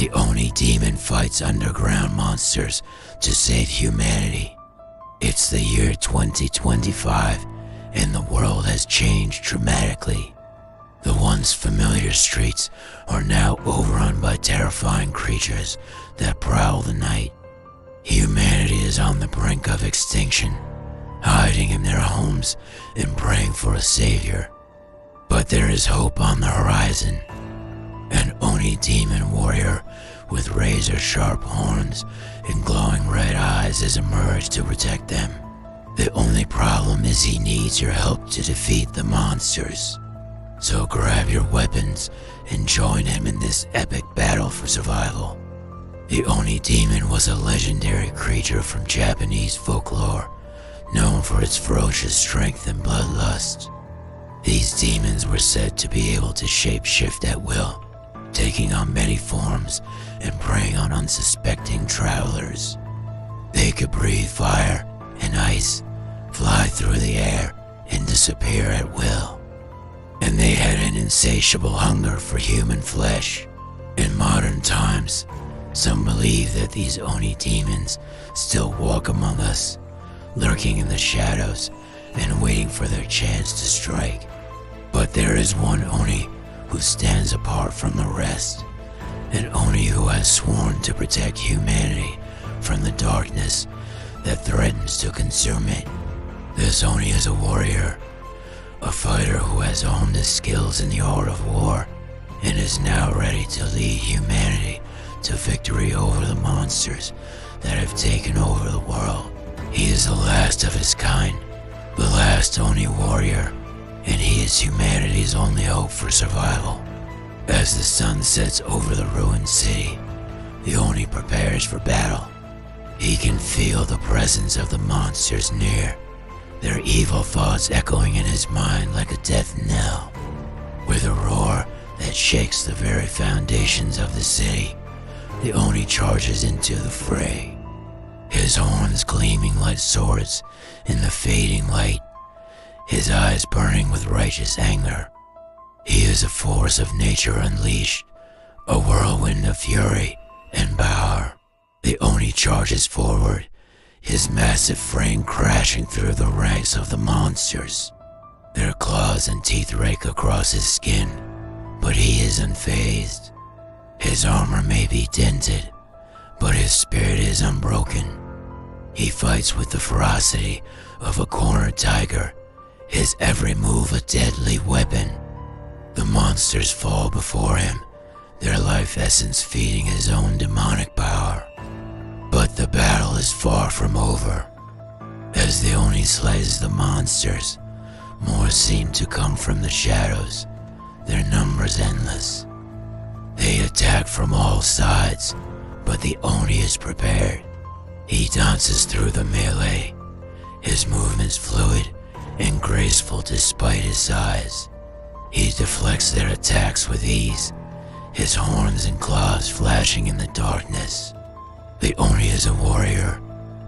The ONI demon fights underground monsters to save humanity. It's the year 2025, and the world has changed dramatically. The once familiar streets are now overrun by terrifying creatures that prowl the night. Humanity is on the brink of extinction, hiding in their homes and praying for a savior. But there is hope on the horizon. An ONI demon warrior with razor-sharp horns and glowing red eyes has emerged to protect them. The only problem is he needs your help to defeat the monsters. So grab your weapons and join him in this epic battle for survival. The ONI demon was a legendary creature from Japanese folklore, known for its ferocious strength and bloodlust. These demons were said to be able to shape-shift at will, taking on many forms and preying on unsuspecting travelers. They could breathe fire and ice, fly through the air, and disappear at will. And they had an insatiable hunger for human flesh. In modern times, some believe that these ONI demons still walk among us, lurking in the shadows and waiting for their chance to strike. But there is one ONI who stands apart from the rest, an ONI who has sworn to protect humanity from the darkness that threatens to consume it. This ONI is a warrior, a fighter who has honed his skills in the art of war and is now ready to lead humanity to victory over the monsters that have taken over the world. He is the last of his kind, the last ONI warrior, and he is humanity's only hope for survival. As the sun sets over the ruined city, the ONI prepares for battle. He can feel the presence of the monsters near, their evil thoughts echoing in his mind like a death knell. With a roar that shakes the very foundations of the city, the ONI charges into the fray, his horns gleaming like swords in the fading light, his eyes burning with righteous anger. He is a force of nature unleashed, a whirlwind of fury and power. The ONI charges forward, his massive frame crashing through the ranks of the monsters. Their claws and teeth rake across his skin, but he is unfazed. His armor may be dented, but his spirit is unbroken. He fights with the ferocity of a cornered tiger, his every move a deadly weapon. The monsters fall before him, their life essence feeding his own demonic power. But the battle is far from over. As the ONI slays the monsters, more seem to come from the shadows, their numbers endless. They attack from all sides, but the ONI is prepared. He dances through the melee, his movements fluid and graceful despite his size. He deflects their attacks with ease, his horns and claws flashing in the darkness. The ONI is a warrior,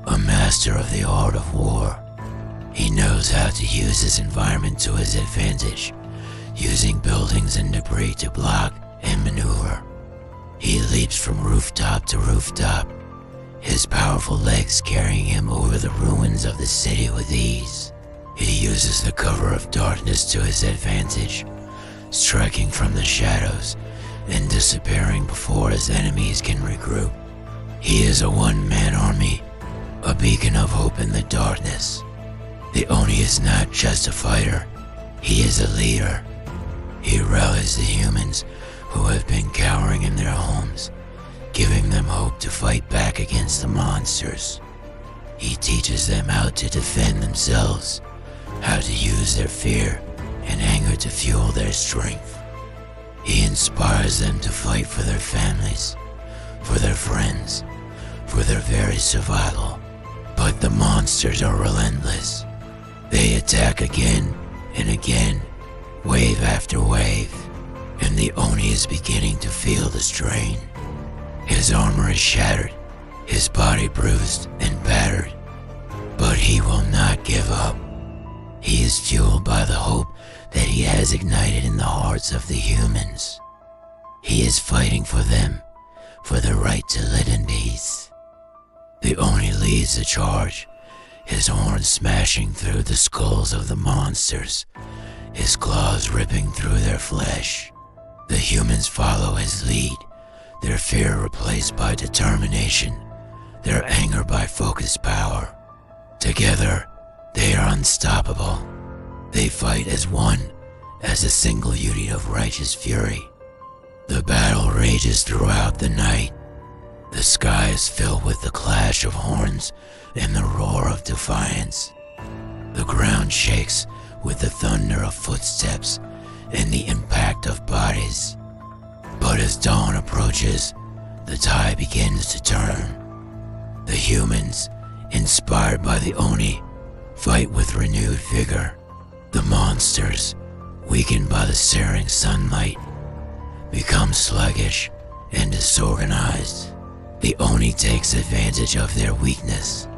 a master of the art of war. He knows how to use his environment to his advantage, using buildings and debris to block and maneuver. He leaps from rooftop to rooftop, his powerful legs carrying him over the ruins of the city with ease. He uses the cover of darkness to his advantage, striking from the shadows and disappearing before his enemies can regroup. He is a one-man army, a beacon of hope in the darkness. The ONI is not just a fighter, he is a leader. He rallies the humans who have been cowering in their homes, giving them hope to fight back against the monsters. He teaches them how to defend themselves, how to use their fear and anger to fuel their strength. He inspires them to fight for their families, for their friends, for their very survival. But the monsters are relentless. They attack again and again, wave after wave, and the ONI is beginning to feel the strain. His armor is shattered, his body bruised and battered, but he will not give up. He is fueled by the hope that he has ignited in the hearts of the humans. He is fighting for them, leads the charge, his horns smashing through the skulls of the monsters, his claws ripping through their flesh. The humans follow his lead, their fear replaced by determination, their anger by focused power. Together, they are unstoppable. They fight as one, as a single unit of righteous fury. The battle rages throughout the night. The sky is filled with the clash of horns and the roar of defiance. The ground shakes with the thunder of footsteps and the impact of bodies. But as dawn approaches, the tide begins to turn. The humans, inspired by the Oni, fight with renewed vigor. The monsters, weakened by the searing sunlight, become sluggish and disorganized. The Oni takes advantage of their weakness.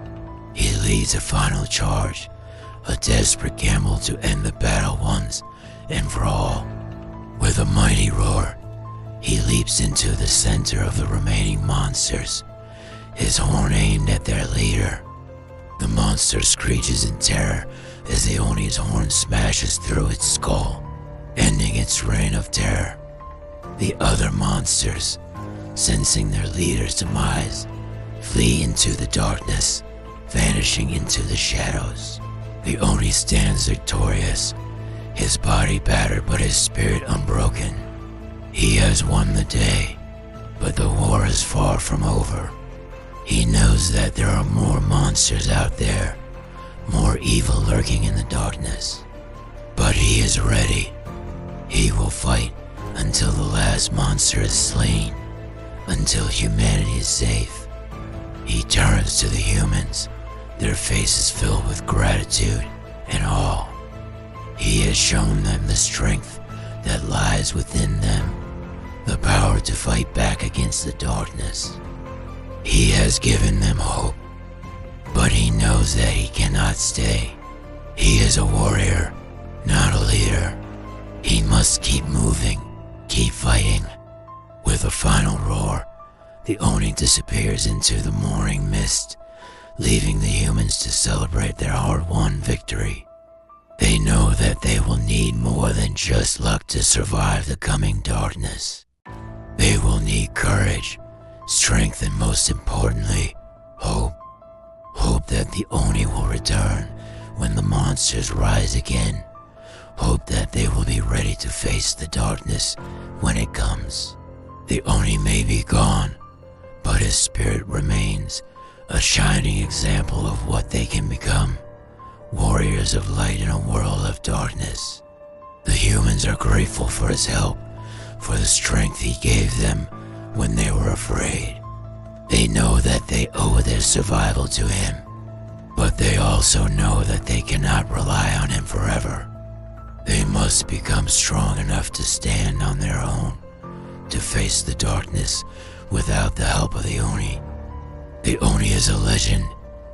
He leads a final charge, a desperate gamble to end the battle once and for all. With a mighty roar, he leaps into the center of the remaining monsters, his horn aimed at their leader. The monster screeches in terror as the Oni's horn smashes through its skull, ending its reign of terror. The other monsters, sensing their leader's demise, flee into the darkness, vanishing into the shadows. The Oni stands victorious, his body battered but his spirit unbroken. He has won the day, but the war is far from over. He knows that there are more monsters out there, more evil lurking in the darkness. But he is ready. He will fight until the last monster is slain, until humanity is safe. He turns to the humans, their faces filled with gratitude and awe. He has shown them the strength that lies within them, the power to fight back against the darkness. He has given them hope, but he knows that he cannot stay. He is a warrior, not a leader. He must keep moving, keep fighting. With a final roar, the Oni disappears into the morning mist, leaving the humans to celebrate their hard-won victory. They know that they will need more than just luck to survive the coming darkness. They will need courage, strength, and most importantly, hope. Hope that the Oni will return when the monsters rise again. Hope that they will be ready to face the darkness when it comes. The Oni may be gone, but his spirit remains, a shining example of what they can become. Warriors of light in a world of darkness. The humans are grateful for his help, for the strength he gave them when they were afraid. They know that they owe their survival to him, but they also know that they cannot rely on him forever. They must become strong enough to stand on their own, to face the darkness without the help of the Oni. The Oni is a legend,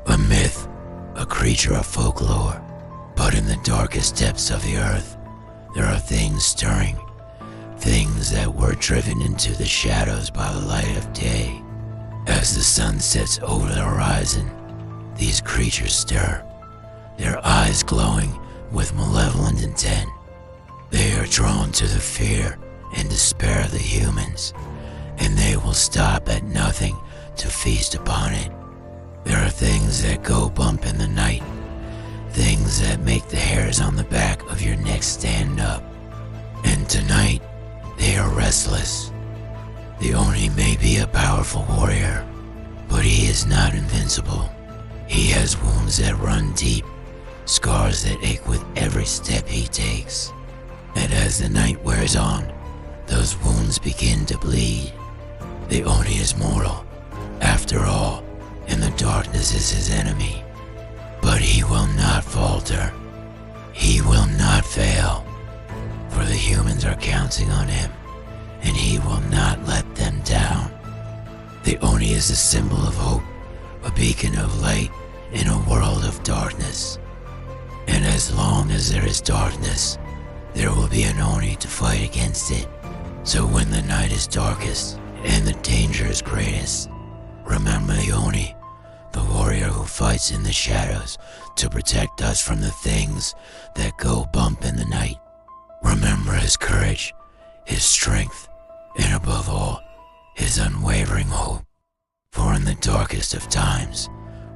a myth, a creature of folklore, but in the darkest depths of the earth, there are things stirring, things that were driven into the shadows by the light of day. As the sun sets over the horizon, these creatures stir, their eyes glowing with malevolent intent. They are drawn to the fear and despair of the humans, and they will stop at nothing to feast upon it. There are things that go bump in the night, things that make the hairs on the back of your neck stand up. And tonight, they are restless. The Oni may be a powerful warrior, but he is not invincible. He has wounds that run deep, scars that ache with every step he takes. And as the night wears on, those wounds begin to bleed. The Oni is mortal, after all, and the darkness is his enemy. But he will not falter. He will not fail, for the humans are counting on him, and he will not let them down. The Oni is a symbol of hope, a beacon of light in a world of darkness. And as long as there is darkness, there will be an Oni to fight against it. So when the night is darkest and the danger is greatest, remember the Oni, the warrior fights in the shadows to protect us from the things that go bump in the night. Remember his courage, his strength, and above all, his unwavering hope. For in the darkest of times,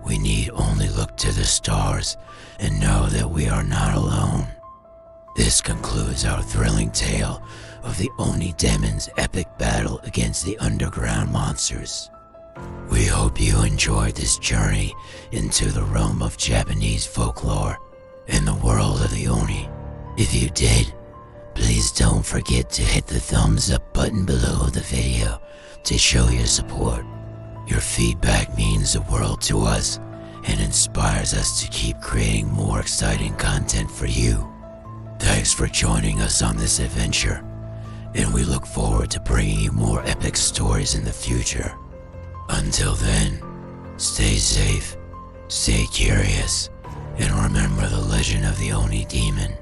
we need only look to the stars and know that we are not alone. This concludes our thrilling tale of the ONI Demon's epic battle against the underground monsters. We hope you enjoyed this journey into the realm of Japanese folklore and the world of the Oni. If you did, please don't forget to hit the thumbs up button below the video to show your support. Your feedback means the world to us and inspires us to keep creating more exciting content for you. Thanks for joining us on this adventure, and we look forward to bringing you more epic stories in the future. Until then, stay safe, stay curious, and remember the legend of the ONI Demon.